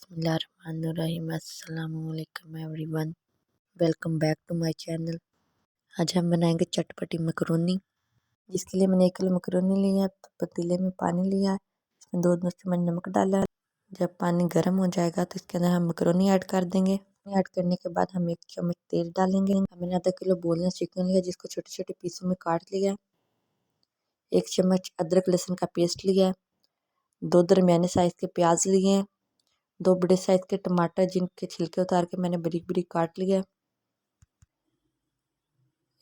बिस्मिल्लाहिर्रहमानिर्रहीम। अस्सलामुअलैकुम everyone, welcome back to my channel. आज हम बनाएंगे चटपटी मकरोनी। जिसके लिए मैंने 1 किलो मकरोनी लिया है। तो पतीले में पानी लिया है, इसमें 2 चम्मच नमक डाला है। जब पानी गर्म हो जाएगा तो इसके अंदर हम मकरोनी ऐड कर देंगे। ऐड करने के बाद हम 1 चम्मच तेल डालेंगे। हमने आधा किलो बोनलेस चिकन लिया, जिसको छोटे छोटे पीसों में काट लिया। 1 चम्मच अदरक लहसुन का पेस्ट लिया है। 2 दरमियाने साइज के प्याज लिए हैं। 2 बड़े साइज के टमाटर, जिनके छिलके उतार के मैंने बारीक बारीक काट लिया।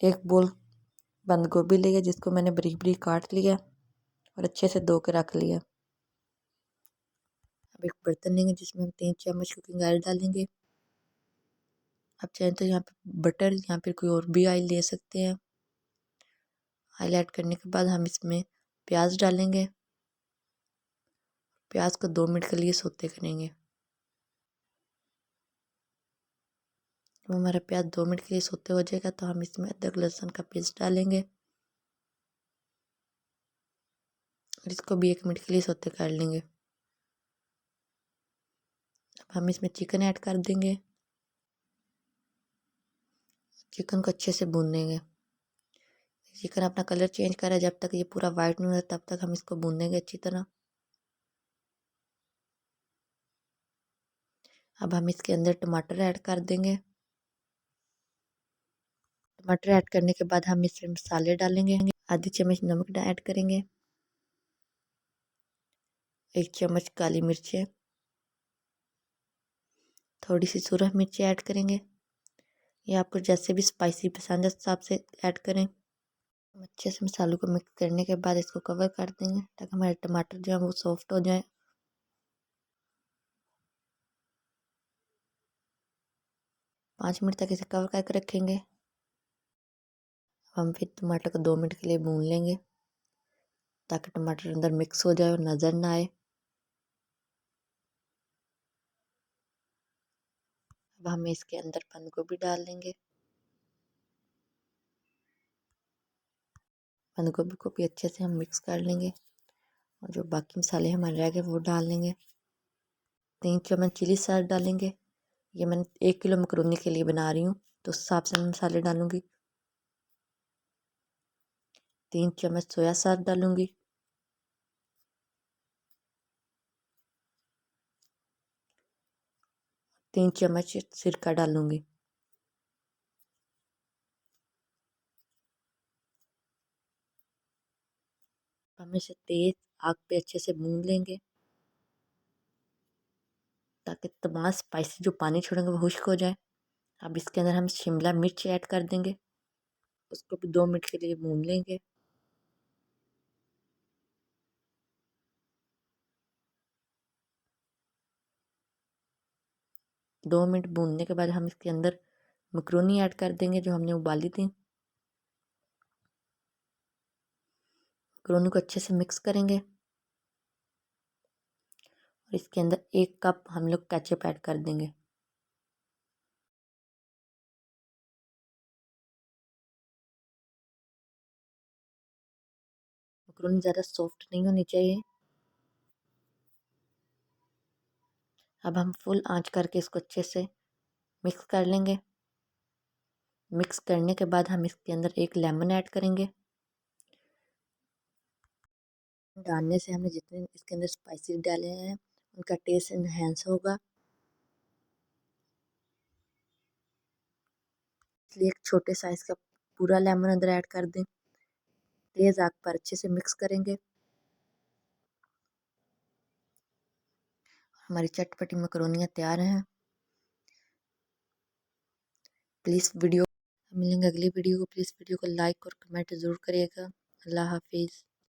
1 बोल बंद गोभी लिया, जिसको मैंने बारीक बारीक काट लिया और अच्छे से धो के रख लिया। अब एक बर्तन लेंगे, जिसमें हम 3 चम्मच कुकिंग ऑयल डालेंगे। आप चाहें तो यहाँ पे बटर या फिर कोई और भी ऑयल ले सकते हैं। ऑयल ऐड करने के बाद हम इसमें प्याज डालेंगे। प्याज को 2 मिनट के लिए सौते करेंगे। जब हमारा प्याज 2 मिनट के लिए सौते हो जाएगा तो हम इसमें अदरक लहसुन का पेस्ट डालेंगे और इसको भी 1 मिनट के लिए सौते कर लेंगे। अब हम इसमें चिकन ऐड कर देंगे। चिकन को अच्छे से भून लेंगे। चिकन अपना कलर चेंज कर रहा है, जब तक ये पूरा वाइट नहीं होता तब तक हम इसको भून देंगे अच्छी तरह। अब हम इसके अंदर टमाटर ऐड कर देंगे। टमाटर ऐड करने के बाद हम इसमें मसाले डालेंगे। आधी चम्मच नमक ऐड करेंगे। 1 चम्मच काली मिर्चें, थोड़ी सी सूरज मिर्ची ऐड करेंगे। ये आपको जैसे भी स्पाइसी पसंद है उस हिसाब से ऐड करें। हम अच्छे से मसालों को मिक्स करने के बाद इसको कवर कर देंगे, ताकि हमारे टमाटर जो है वो सॉफ्ट हो जाए। 5 मिनट तक इसे कवर करके रखेंगे। हम फिर टमाटर को 2 मिनट के लिए भून लेंगे, ताकि टमाटर अंदर मिक्स हो जाए और नज़र ना आए। अब हम इसके अंदर बंद गोभी डाल देंगे। बंद गोभी को भी अच्छे से हम मिक्स कर लेंगे और जो बाकी मसाले हमारे रह गए वो डाल लेंगे। 3 चम्मच चिली सॉस डालेंगे। ये मैंने 1 किलो मकरोनी के लिए बना रही हूँ, तो उस हिसाब से मैं मसाले डालूँगी। 3 चम्मच सोया सॉस डालूँगी। 3 चम्मच सिरका डालूँगी। हम इसे तेज़ आग पे अच्छे से भून लेंगे, ताकि तमाम स्पाइसी जो पानी छोड़ेंगे वो खुश्क हो जाए। अब इसके अंदर हम शिमला मिर्च ऐड कर देंगे। उसको भी 2 मिनट के लिए भून लेंगे। 2 मिनट भूनने के बाद हम इसके अंदर मकरोनी ऐड कर देंगे, जो हमने उबाली थी। मकरोनी को अच्छे से मिक्स करेंगे और इसके अंदर 1 कप हम लोग केचप ऐड कर देंगे। मकरोनी ज़्यादा सॉफ्ट नहीं होनी चाहिए। अब हम फुल आंच करके इसको अच्छे से मिक्स कर लेंगे। मिक्स करने के बाद हम इसके अंदर 1 लेमन ऐड करेंगे। डालने से हमने जितने इसके अंदर स्पाइसेस डाले हैं उनका टेस्ट इनहेंस होगा, इसलिए 1 छोटे साइज का पूरा लेमन अंदर ऐड कर दें। तेज़ आग पर अच्छे से मिक्स करेंगे। हमारी चटपटी मकरोनियाँ तैयार हैं। प्लीज़ मिलेंगे अगली वीडियो को। प्लीज़ वीडियो को लाइक और कमेंट ज़रूर करिएगा। अल्लाह हाफिज़।